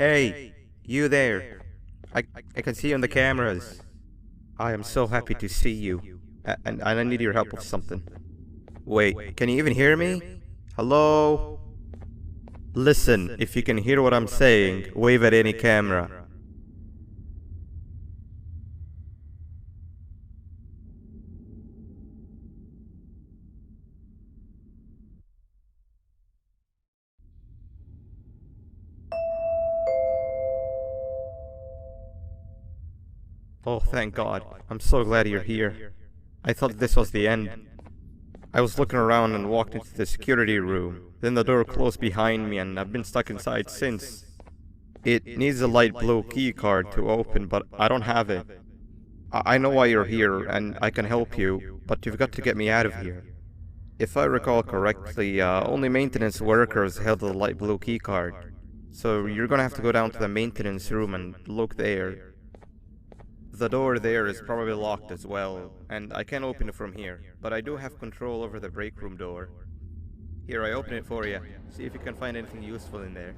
Hey, you there. I can see you on the cameras. I am so happy to see you. And I need your help with something. Wait, can you even hear me? Hello? Listen, if you can hear what I'm saying, wave at any camera. Oh, thank God. I'm so glad you're here. I thought this was the end. I was looking around and walked into the security room. Then the door closed behind me and I've been stuck inside since. It needs a light blue key card to open, but I don't have it. I know why you're here and I can help you, but you've got to get me out of here. If I recall correctly, only maintenance workers held the light blue key card. So you're gonna have to go down to the maintenance room and look there. The door there is probably locked as well, and I can't open it from here, but I do have control over the break room door. Here, I open it for you. See if you can find anything useful in there.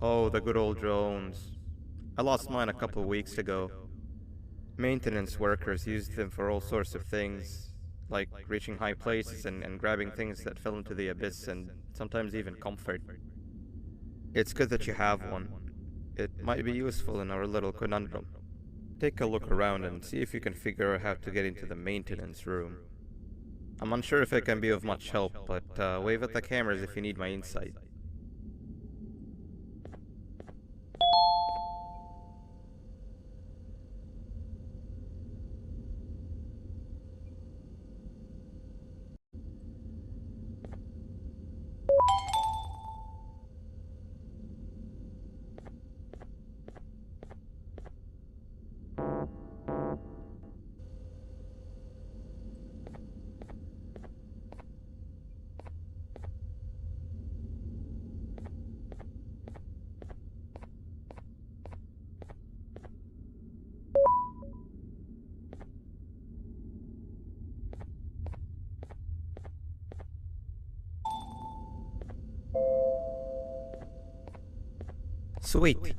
Oh, the good old drones. I lost mine a couple weeks ago. Maintenance workers used them for all sorts of things, like reaching high places and grabbing things that fell into the abyss and sometimes even comfort. It's good that you have one. It might be useful in our little conundrum. Take a look around and see if you can figure out how to get into the maintenance room. I'm unsure if it can be of much help, but wave at the cameras if you need my insight. Sweet.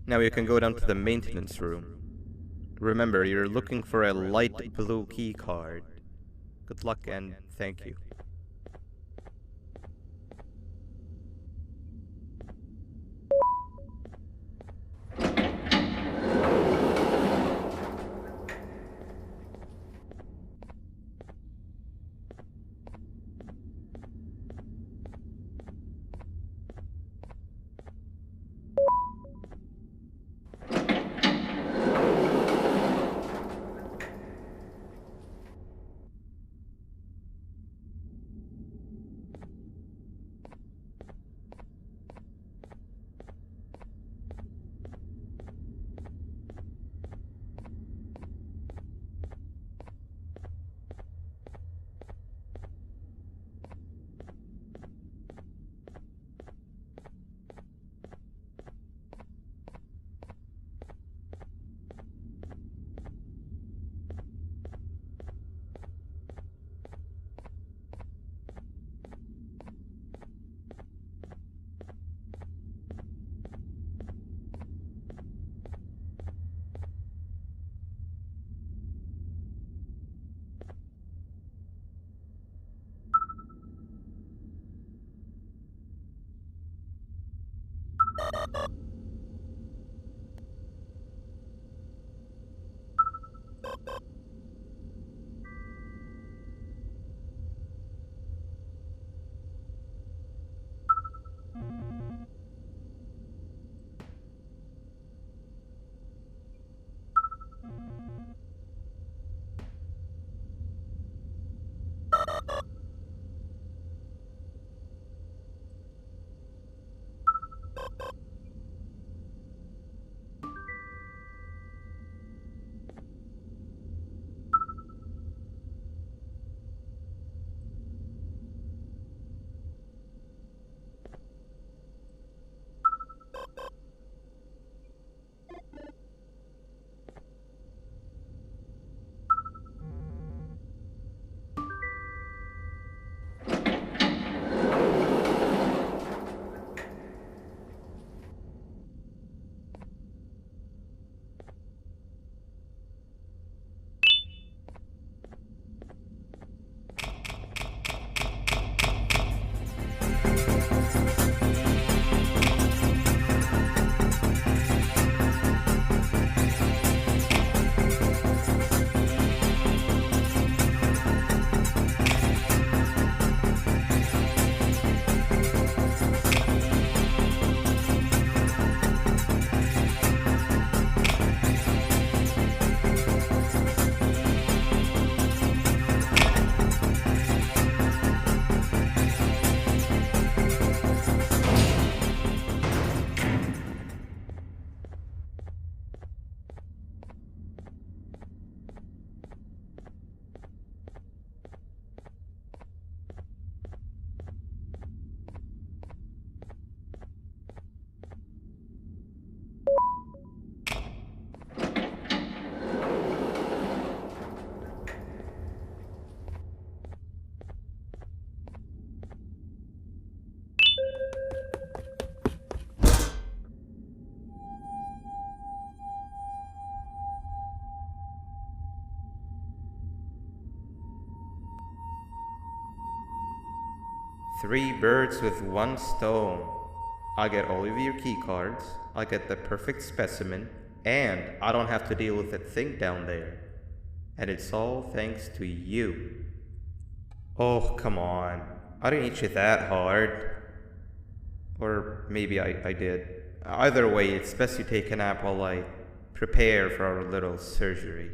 Now you can go down to the maintenance room. Remember, you're looking for a light blue key card. Good luck and thank you. Three birds with one stone. I get all of your key cards, I get the perfect specimen, and I don't have to deal with that thing down there. And it's all thanks to you. Oh, come on. I didn't hit you that hard. Or maybe I did. Either way, it's best you take a nap while I prepare for our little surgery.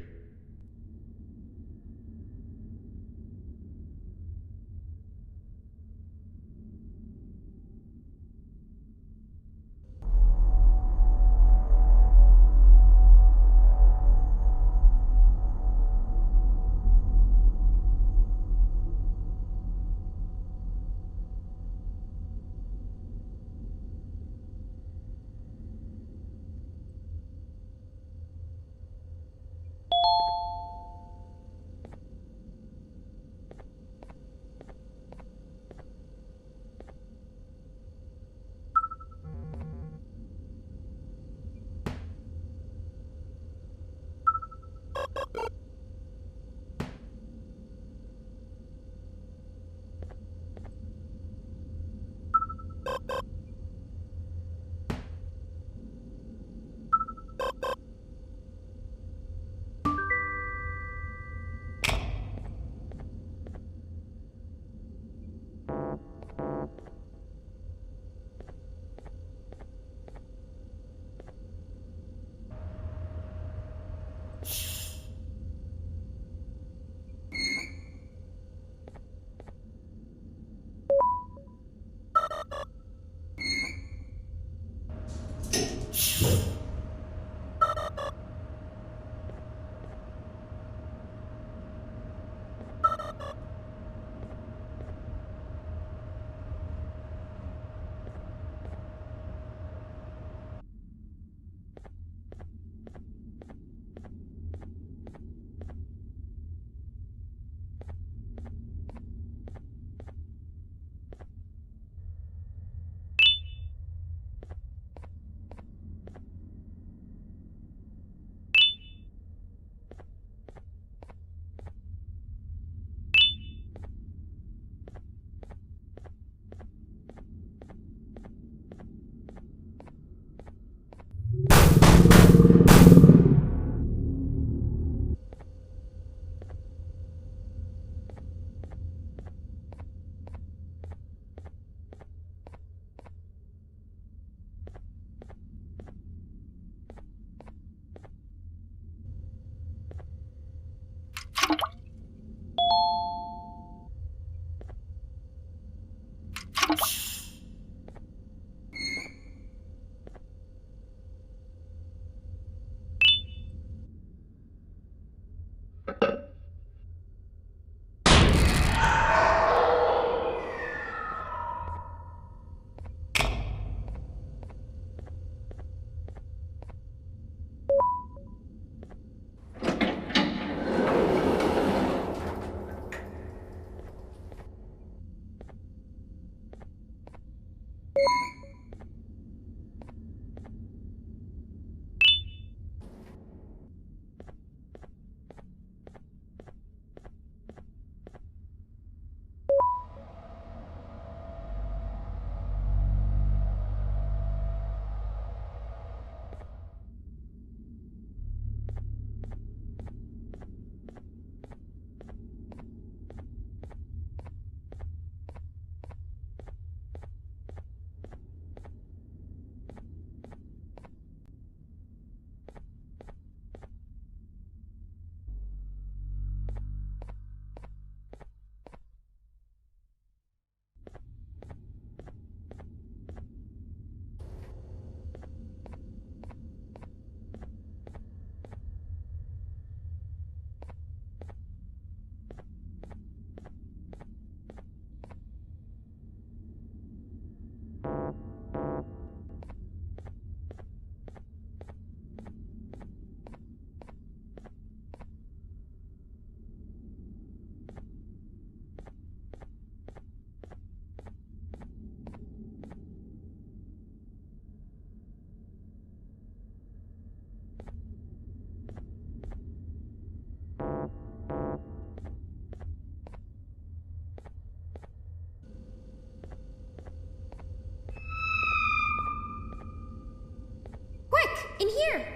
here.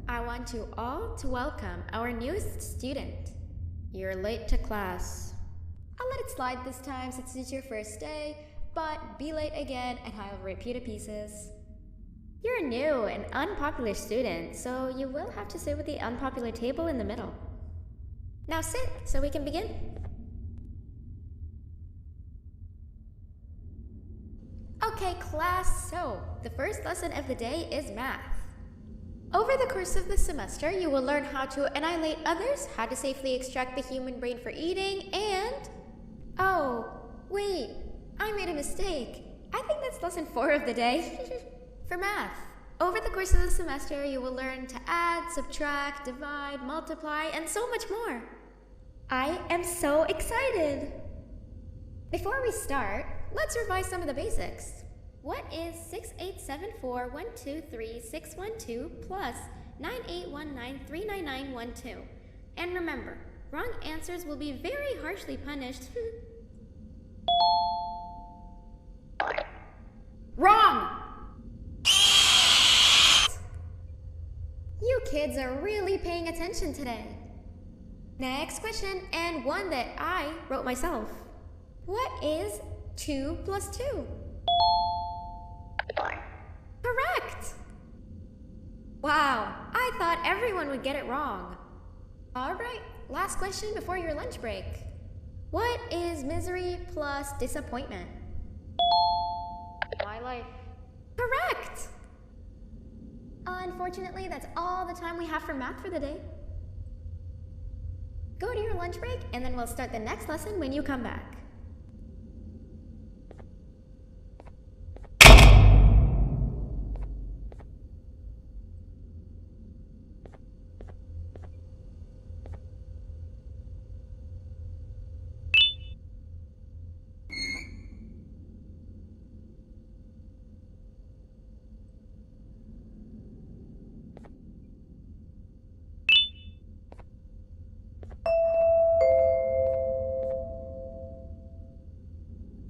I want you all to welcome our newest student. You're late to class. I'll let it slide this time since it's your first day, but be late again and I'll rip you to pieces. You're a new and unpopular student, so you will have to sit with the unpopular table in the middle. Now sit so we can begin. Okay, class, so the first lesson of the day is math. Over the course of the semester, you will learn how to annihilate others, how to safely extract the human brain for eating, and... Oh, wait, I made a mistake. I think that's lesson 4 of the day. For math, over the course of the semester, you will learn to add, subtract, divide, multiply, and so much more. I am so excited! Before we start, let's revise some of the basics. What is 6874123612 plus 9819399912? And remember, wrong answers will be very harshly punished. Wrong! You kids are really paying attention today. Next question, and one that I wrote myself. What is 2 plus 2? Correct! Wow, I thought everyone would get it wrong. Alright, last question before your lunch break. What is misery plus disappointment? My life. Correct! Unfortunately, that's all the time we have for math for the day. Go to your lunch break, and then we'll start the next lesson when you come back.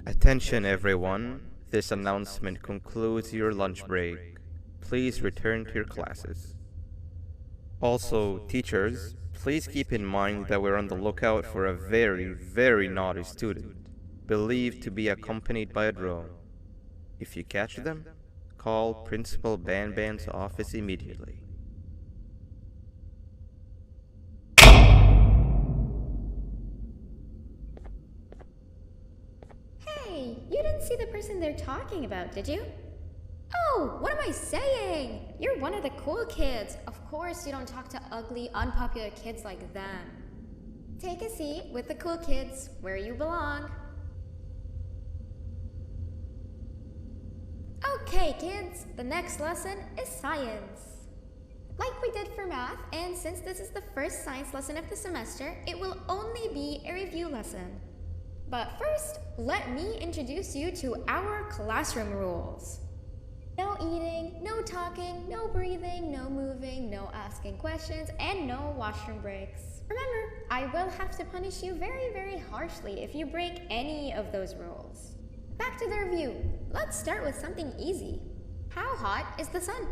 Attention everyone, this announcement concludes your lunch break. Please return to your classes. Also, teachers, please keep in mind that we're on the lookout for a very naughty student, believed to be accompanied by a drone. If you catch them, call Principal Banban's office immediately. Hey, you didn't see the person they're talking about, did you? Oh, what am I saying? You're one of the cool kids. Of course you don't talk to ugly, unpopular kids like them. Take a seat with the cool kids, where you belong. Okay, kids, the next lesson is science. Like we did for math, and since this is the first science lesson of the semester, it will only be a review lesson. But first, let me introduce you to our classroom rules. No eating, no talking, no breathing, no moving, no asking questions, and no washroom breaks. Remember, I will have to punish you very harshly if you break any of those rules. Back to the review. Let's start with something easy. How hot is the sun?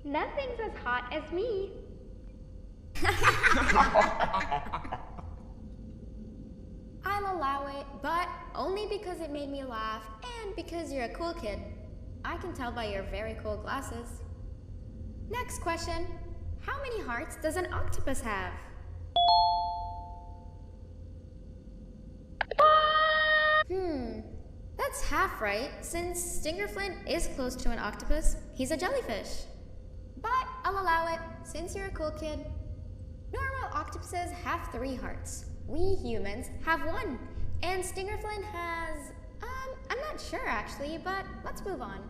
Nothing's as hot as me. I'll allow it, but only because it made me laugh and because you're a cool kid. I can tell by your very cool glasses. Next question. How many hearts does an octopus have? That's half right, since Stingerflint is close to an octopus. He's a jellyfish. But I'll allow it, since you're a cool kid. Normal octopuses have 3 hearts. We humans have 1. And Stingerflint has... I'm not sure actually, but let's move on.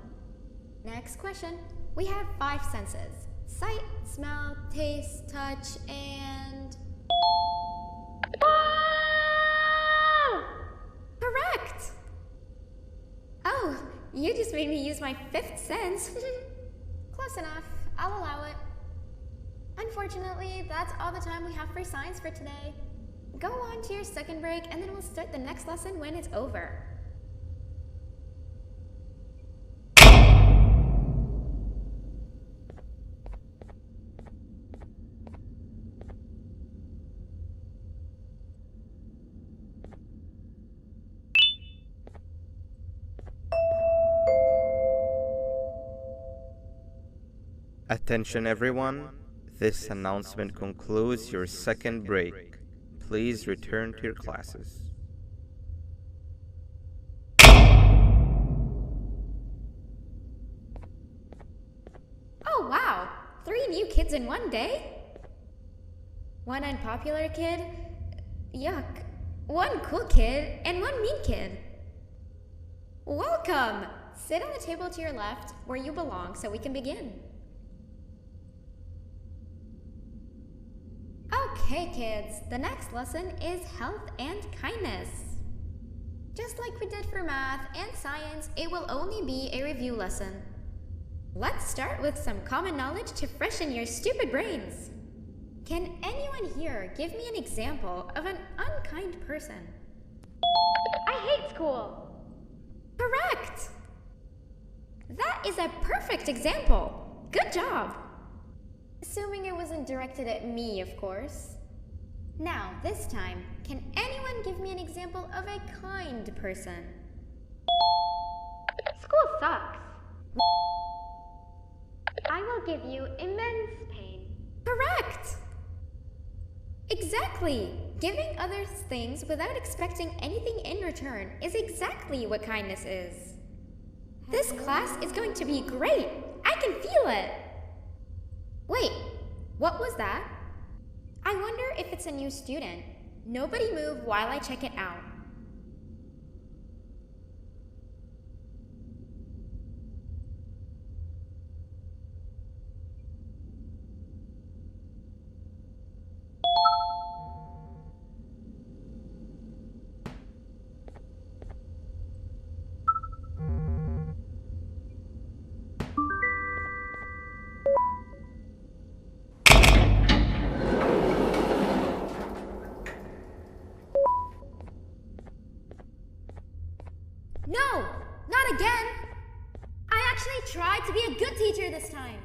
Next question. We have 5 senses. Sight, smell, taste, touch, and... Correct! You just made me use my fifth sense. Close enough. I'll allow it. Unfortunately, that's all the time we have for science for today. Go on to your second break, and then we'll start the next lesson when it's over. Attention everyone, this announcement concludes your second break. Please return to your classes. Oh wow! 3 new kids in one day? 1 unpopular kid? Yuck. 1 cool kid and 1 mean kid. Welcome! Sit on the table to your left where you belong so we can begin. Okay, kids, the next lesson is health and kindness. Just like we did for math and science, it will only be a review lesson. Let's start with some common knowledge to freshen your stupid brains. Can anyone here give me an example of an unkind person? I hate school. Correct! That is a perfect example. Good job. Assuming it wasn't directed at me, of course. Now, this time, can anyone give me an example of a kind person? School sucks. I will give you immense pain. Correct! Exactly! Giving others things without expecting anything in return is exactly what kindness is. This class is going to be great! I can feel it! Wait, what was that? I wonder if it's a new student. Nobody move while I check it out. No! Not again! I actually tried to be a good teacher this time.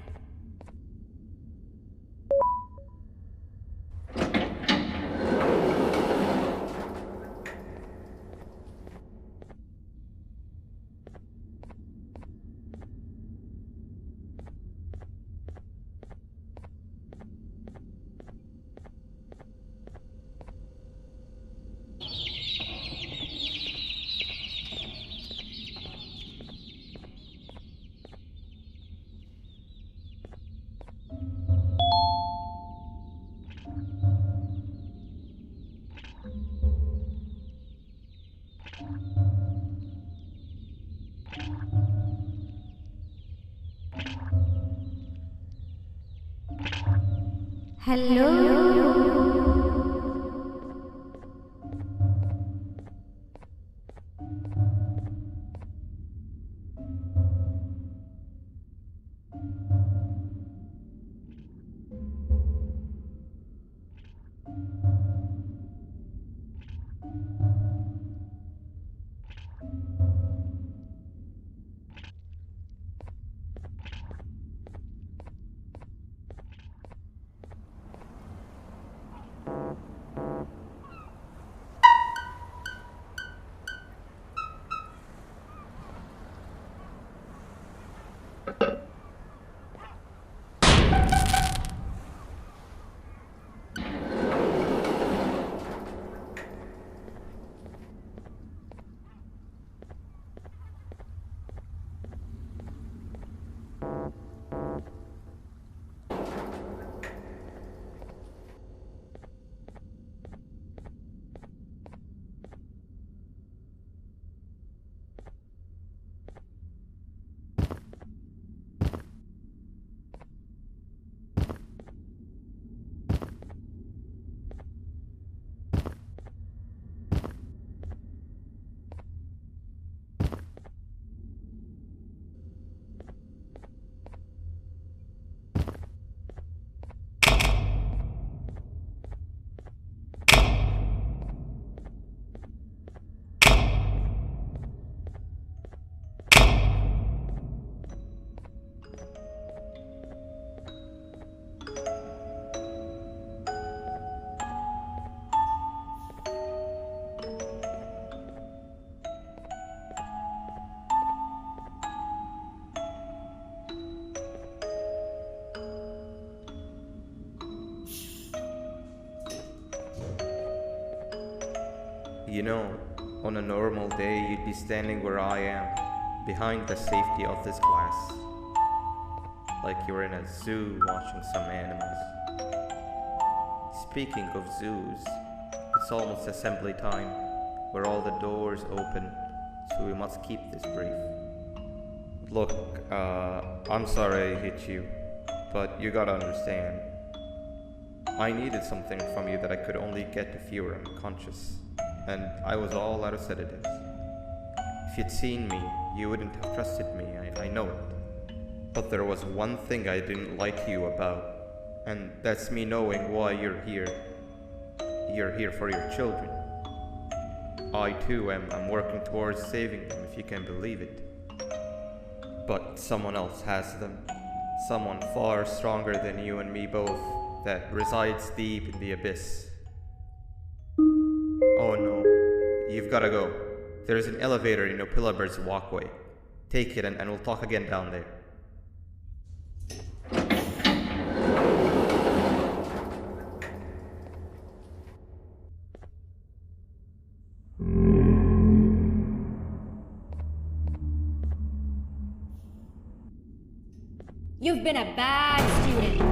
You know, on a normal day, you'd be standing where I am, behind the safety of this glass, like you're in a zoo watching some animals. Speaking of zoos, it's almost assembly time, where all the doors open, so we must keep this brief. Look, I'm sorry I hit you, but you gotta understand. I needed something from you that I could only get if you were unconscious, and I was all out of sedatives. If you'd seen me, you wouldn't have trusted me, I know it. But there was one thing I didn't like you about, and that's me knowing why you're here. You're here for your children. I too am working towards saving them, if you can believe it. But someone else has them. Someone far stronger than you and me both, that resides deep in the abyss. Oh no, you've gotta go. There's an elevator in Opillabird's walkway. Take it and we'll talk again down there. You've been a bad student.